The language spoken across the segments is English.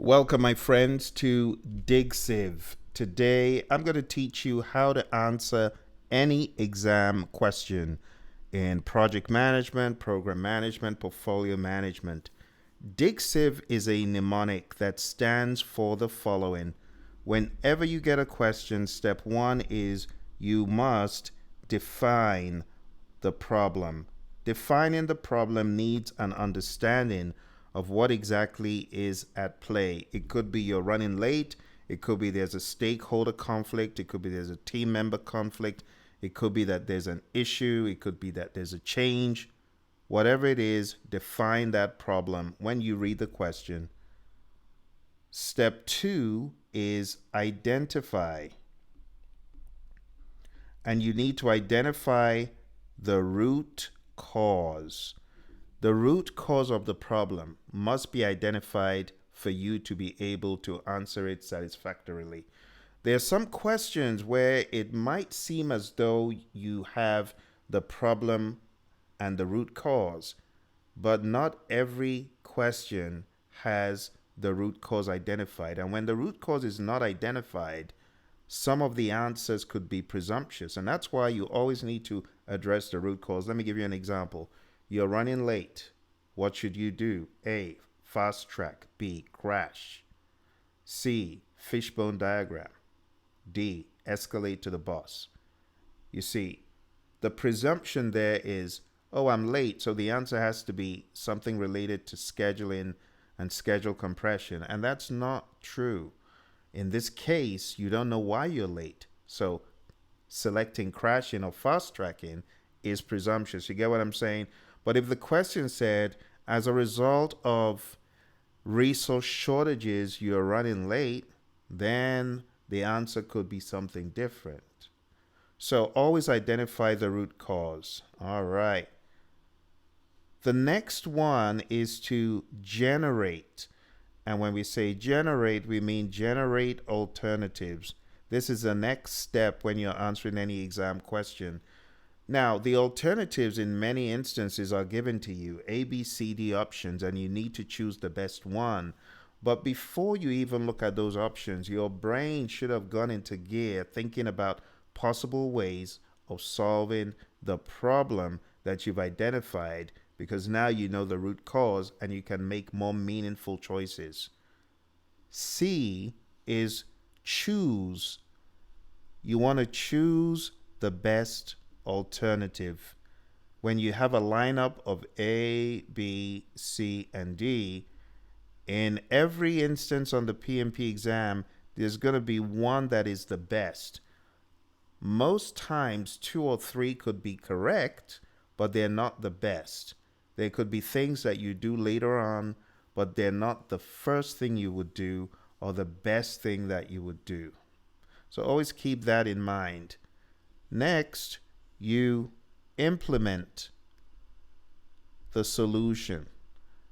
Welcome, my friends, to Digsive. Today, I'm going to teach you how to answer any exam question in project management, program management, portfolio management. Digsive is a mnemonic that stands for the following. Whenever you get a question, step one is you must define the problem. Defining the problem needs an understanding of what exactly is at play. It could be you're running late. It could be there's a stakeholder conflict. It could be there's a team member conflict. It could be that there's an issue. It could be that there's a change. Whatever it is, define that problem when you read the question. Step two is identify. And you need to identify the root cause. The root cause of the problem must be identified for you to be able to answer it satisfactorily. There are some questions where it might seem as though you have the problem and the root cause, but not every question has the root cause identified. And when the root cause is not identified, some of the answers could be presumptuous. And that's why you always need to address the root cause. Let me give you an example. You're running late. What should you do? A, fast track. B, crash. C, fishbone diagram. D, escalate to the boss. You see, the presumption there is, oh, I'm late, so the answer has to be something related to scheduling and schedule compression. And that's not true. In this case, you don't know why you're late. So selecting crashing or fast tracking is presumptuous. You get what I'm saying? But if the question said, as a result of resource shortages, you're running late, then the answer could be something different. So always identify the root cause. All right. The next one is to generate. And when we say generate, we mean generate alternatives. This is the next step when you're answering any exam question. Now, the alternatives in many instances are given to you, A, B, C, D options, and you need to choose the best one. But before you even look at those options, your brain should have gone into gear thinking about possible ways of solving the problem that you've identified, because now you know the root cause and you can make more meaningful choices. C is choose. You want to choose the best alternative. When you have a lineup of A, B, C, and D, in every instance on the PMP exam, there's going to be one that is the best. Most times, 2 or 3 could be correct, but they're not the best. There could be things that you do later on, but they're not the first thing you would do or the best thing that you would do. So always keep that in mind. Next, you implement the solution.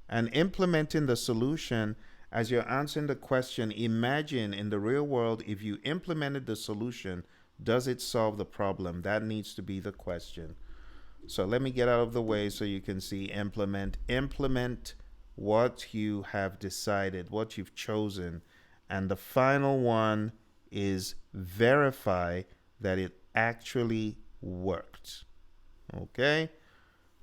And implementing the solution, as you're answering the question, imagine in the real world, if you implemented the solution, does it solve the problem? That needs to be the question. So let me get out of the way so you can see implement. Implement what you have decided, what you've chosen. And the final one is verify that it actually worked. Okay?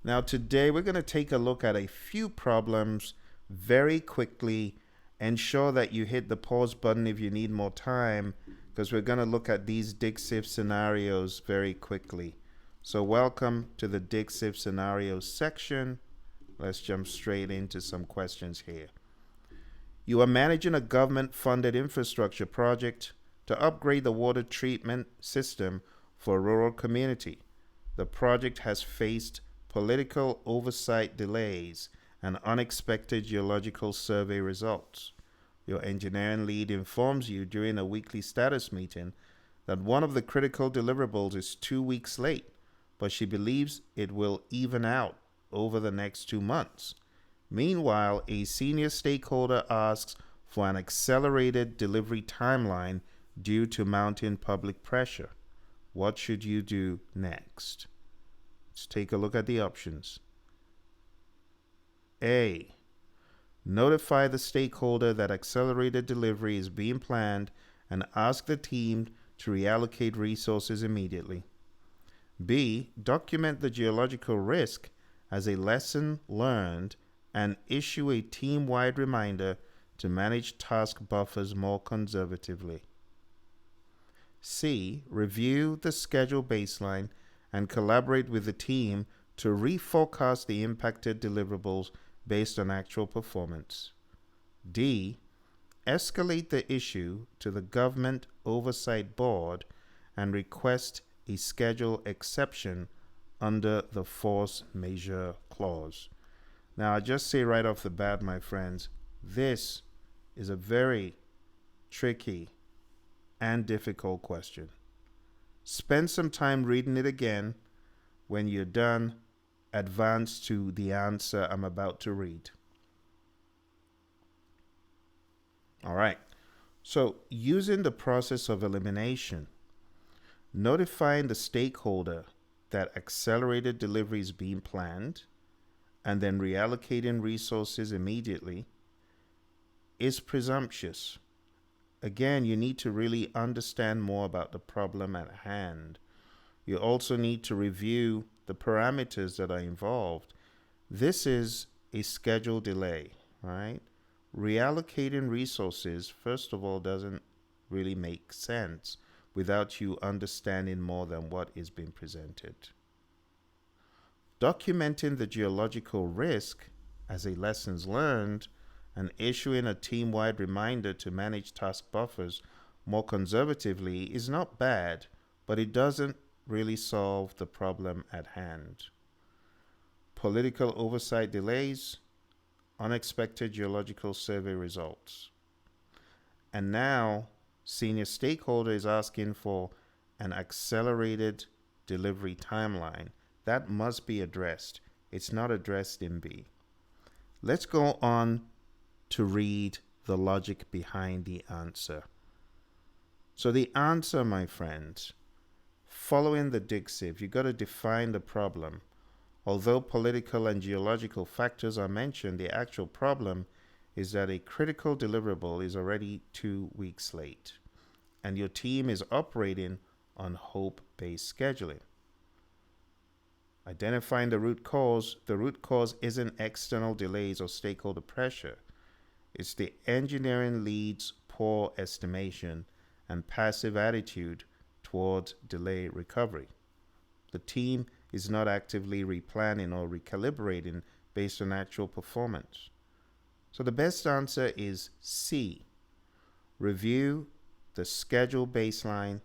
Now today we're going to take a look at a few problems very quickly. Ensure that you hit the pause button if you need more time, because we're going to look at these DIGCIV scenarios very quickly. So welcome to the DIGCIV Scenarios section. Let's jump straight into some questions here. You are managing a government-funded infrastructure project to upgrade the water treatment system for a rural community. The project has faced political oversight delays and unexpected geological survey results. Your engineering lead informs you during a weekly status meeting that one of the critical deliverables is 2 weeks late, but she believes it will even out over the next 2 months. Meanwhile, a senior stakeholder asks for an accelerated delivery timeline due to mounting public pressure. What should you do next? Let's take a look at the options. A. Notify the stakeholder that accelerated delivery is being planned and ask the team to reallocate resources immediately. B. Document the geological risk as a lesson learned and issue a team-wide reminder to manage task buffers more conservatively. C. Review the schedule baseline and collaborate with the team to reforecast the impacted deliverables based on actual performance. D. Escalate the issue to the Government Oversight Board and request a schedule exception under the force majeure clause. Now, I just say right off the bat, my friends, this is a very tricky and difficult question. Spend some time reading it again. When you're done, advance to the answer I'm about to read. All right. So, using the process of elimination, notifying the stakeholder that accelerated delivery is being planned and then reallocating resources immediately is presumptuous. Again, you need to really understand more about the problem at hand. You also need to review the parameters that are involved. This is a schedule delay, right? Reallocating resources, first of all, doesn't really make sense without you understanding more than what is being presented. Documenting the geological risk as a lessons learned and issuing a team-wide reminder to manage task buffers more conservatively is not bad, but it doesn't really solve the problem at hand. Political oversight delays, unexpected geological survey results. And now, senior stakeholder is asking for an accelerated delivery timeline. That must be addressed. It's not addressed in B. Let's go on to read the logic behind the answer. So the answer, my friends, following the DIGCIV, you've got to define the problem. Although political and geological factors are mentioned, the actual problem is that a critical deliverable is already 2 weeks late, and your team is operating on hope-based scheduling. Identifying the root cause isn't external delays or stakeholder pressure. It's the engineering lead's poor estimation and passive attitude towards delay recovery. The team is not actively replanning or recalibrating based on actual performance. So the best answer is C. Review the schedule baseline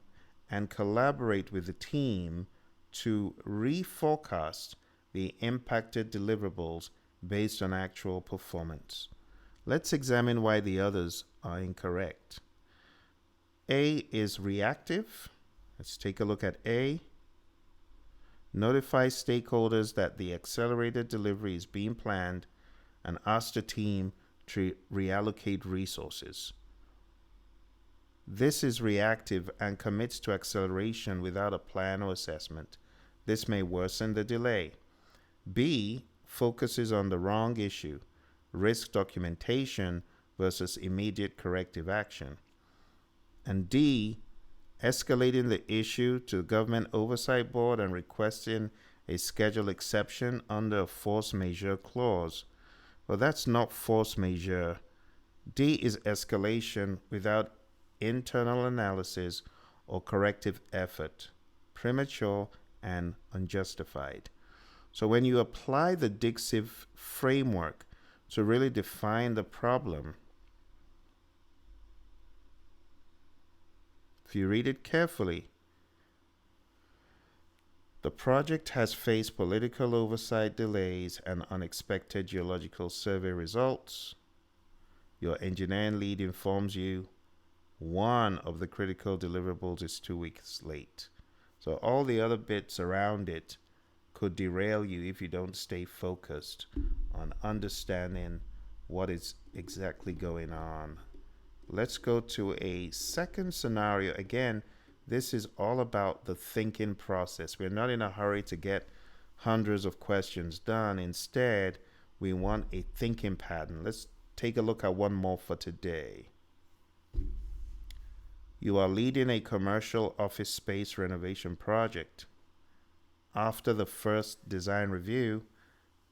and collaborate with the team to reforecast the impacted deliverables based on actual performance. Let's examine why the others are incorrect. A is reactive. Let's take a look at A. Notify stakeholders that the accelerated delivery is being planned and ask the team to reallocate resources. This is reactive and commits to acceleration without a plan or assessment. This may worsen the delay. B focuses on the wrong issue, risk documentation versus immediate corrective action. And D, escalating the issue to the Government Oversight Board and requesting a schedule exception under a force majeure clause. Well, that's not force majeure. D is escalation without internal analysis or corrective effort, premature and unjustified. So when you apply the DIGCIV framework to really define the problem, if you read it carefully, the project has faced political oversight delays and unexpected geological survey results. Your engineering lead informs you one of the critical deliverables is 2 weeks late. So all the other bits around it could derail you if you don't stay focused on understanding what is exactly going on. Let's go to a second scenario. Again, this is all about the thinking process. We're not in a hurry to get hundreds of questions done. Instead, we want a thinking pattern. Let's take a look at one more for today. You are leading a commercial office space renovation project. After the first design review,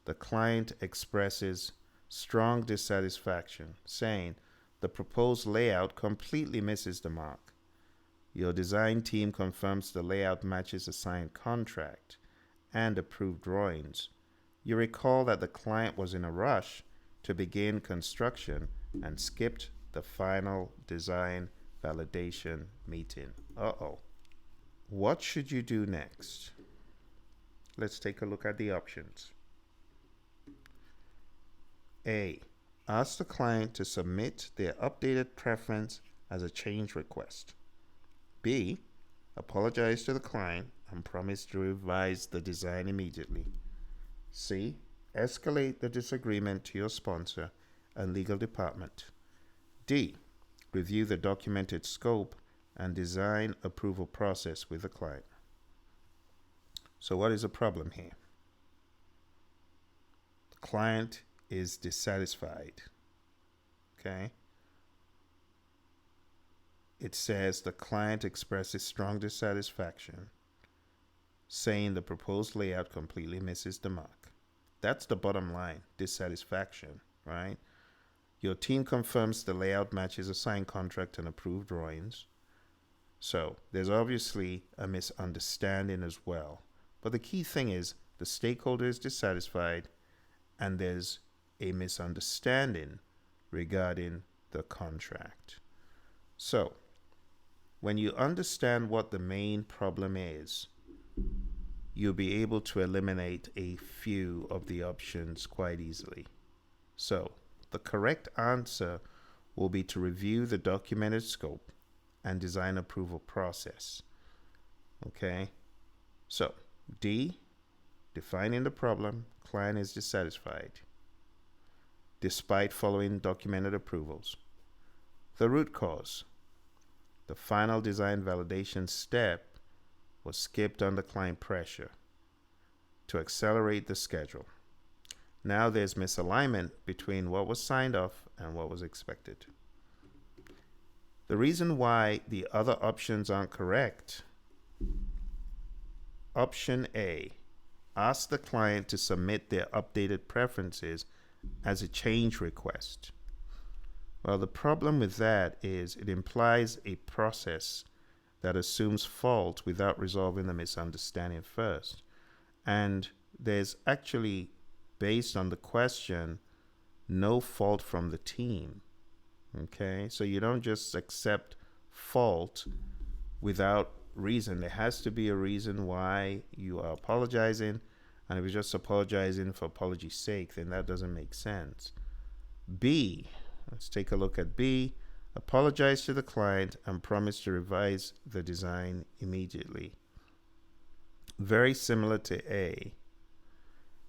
the client expresses strong dissatisfaction, saying the proposed layout completely misses the mark. Your design team confirms the layout matches a signed contract and approved drawings. You recall that the client was in a rush to begin construction and skipped the final design validation meeting. What should you do next? Let's take a look at the options. A. Ask the client to submit their updated preference as a change request. B. Apologize to the client and promise to revise the design immediately. C. Escalate the disagreement to your sponsor and legal department. D. Review the documented scope and design approval process with the client. So what is the problem here? The client is dissatisfied. Okay? It says the client expresses strong dissatisfaction, saying the proposed layout completely misses the mark. That's the bottom line, dissatisfaction, right? Your team confirms the layout matches a signed contract and approved drawings. So there's obviously a misunderstanding as well. But the key thing is the stakeholder is dissatisfied and there's a misunderstanding regarding the contract. So when you understand what the main problem is, you'll be able to eliminate a few of the options quite easily. So the correct answer will be to review the documented scope and design approval process. Okay? So D, defining the problem, client is dissatisfied despite following documented approvals. The root cause, the final design validation step was skipped under client pressure to accelerate the schedule. Now there's misalignment between what was signed off and what was expected. The reason why the other options aren't correct: option A, ask the client to submit their updated preferences as a change request. Well, the problem with that is it implies a process that assumes fault without resolving the misunderstanding first. And there's actually, based on the question, no fault from the team. Okay, so you don't just accept fault without reason. There has to be a reason why you are apologizing, and if you're just apologizing for apology's sake, then that doesn't make sense. B, let's take a look at B. Apologize to the client and promise to revise the design immediately. Very similar to A.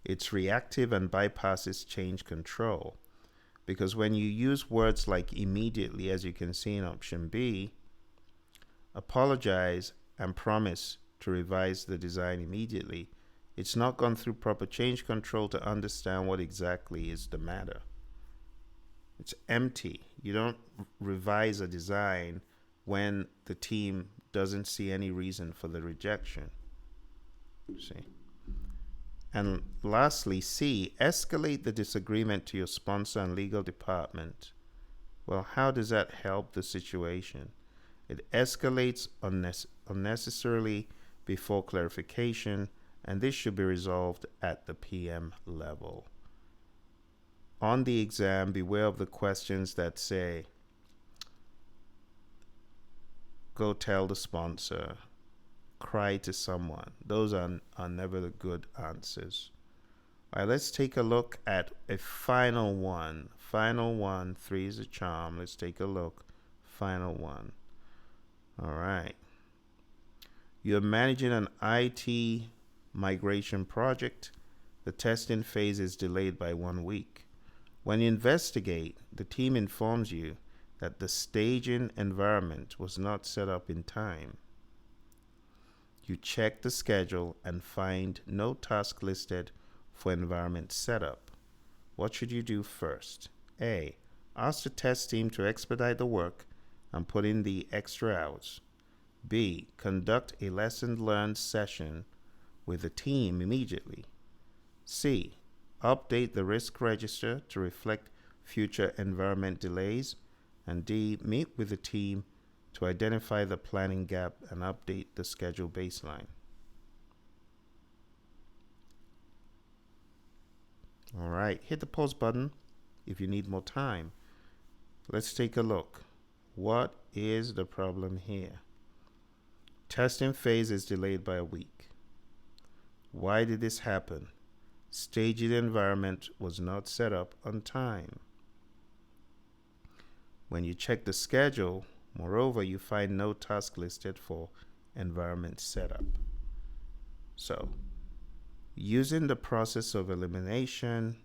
It's reactive and bypasses change control, because when you use words like immediately, as you can see in option B, apologize and promise to revise the design immediately, it's not gone through proper change control to understand what exactly is the matter. It's empty. You don't revise a design when the team doesn't see any reason for the rejection. See? And lastly, C, escalate the disagreement to your sponsor and legal department. Well, how does that help the situation? It escalates unnecessarily before clarification, and this should be resolved at the PM level. On the exam, beware of the questions that say, go tell the sponsor, cry to someone. Those are never the good answers. All right, let's take a look at a final one. Final one, 3 is a charm. Let's take a look. Final one. All right. You're managing an IT migration project. The testing phase is delayed by 1 week. When you investigate, the team informs you that the staging environment was not set up in time. You check the schedule and find no task listed for environment setup. What should you do first? A, Ask the test team to expedite the work and put in the extra hours. B. Conduct a lesson learned session with the team immediately. C. Update the risk register to reflect future environment delays. And D. Meet with the team to identify the planning gap and update the schedule baseline. All right, hit the pause button if you need more time. Let's take a look. What is the problem here? Testing phase is delayed by a week. Why did this happen? Staging environment was not set up on time. When you check the schedule, moreover, you find no task listed for environment setup. So, using the process of elimination,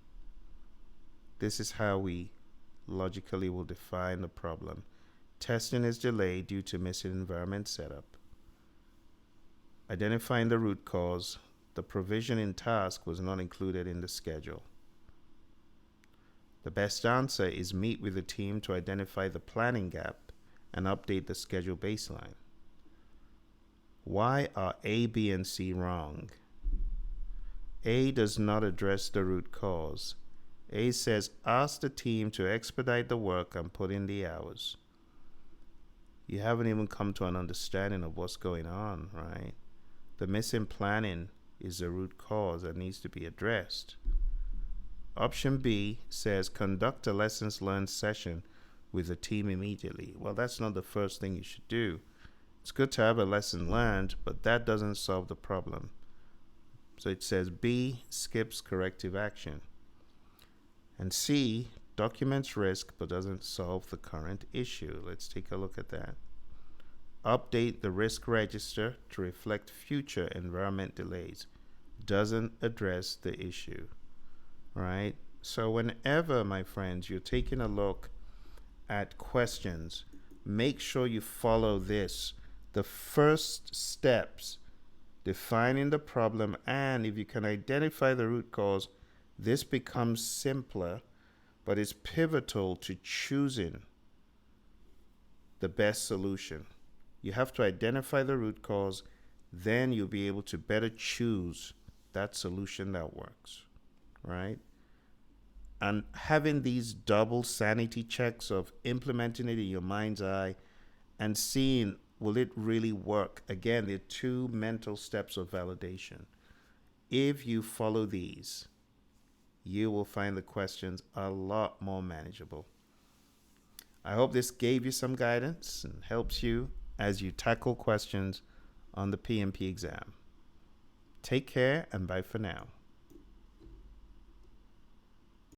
this is how we logically will define the problem. Testing is delayed due to missing environment setup. Identifying the root cause, the provisioning task was not included in the schedule. The best answer is meet with the team to identify the planning gap and update the schedule baseline. Why are A, B, and C wrong? A does not address the root cause. A says ask the team to expedite the work and put in the hours. You haven't even come to an understanding of what's going on, right? The missing planning is the root cause that needs to be addressed. Option B says conduct a lessons learned session with the team immediately. Well, that's not the first thing you should do. It's good to have a lesson learned, but that doesn't solve the problem. So it says B skips corrective action. And C documents risk but doesn't solve the current issue. Let's take a look at that. Update the risk register to reflect future environment delays. Doesn't address the issue, right? So whenever, my friends, you're taking a look at questions, make sure you follow this. The first steps, defining the problem, and if you can identify the root cause, this becomes simpler, but it's pivotal to choosing the best solution. You have to identify the root cause, then you'll be able to better choose that solution that works, right? And having these double sanity checks of implementing it in your mind's eye and seeing, will it really work? Again, there are two mental steps of validation. If you follow these, you will find the questions a lot more manageable. I hope this gave you some guidance and helps you as you tackle questions on the PMP exam. Take care and bye for now.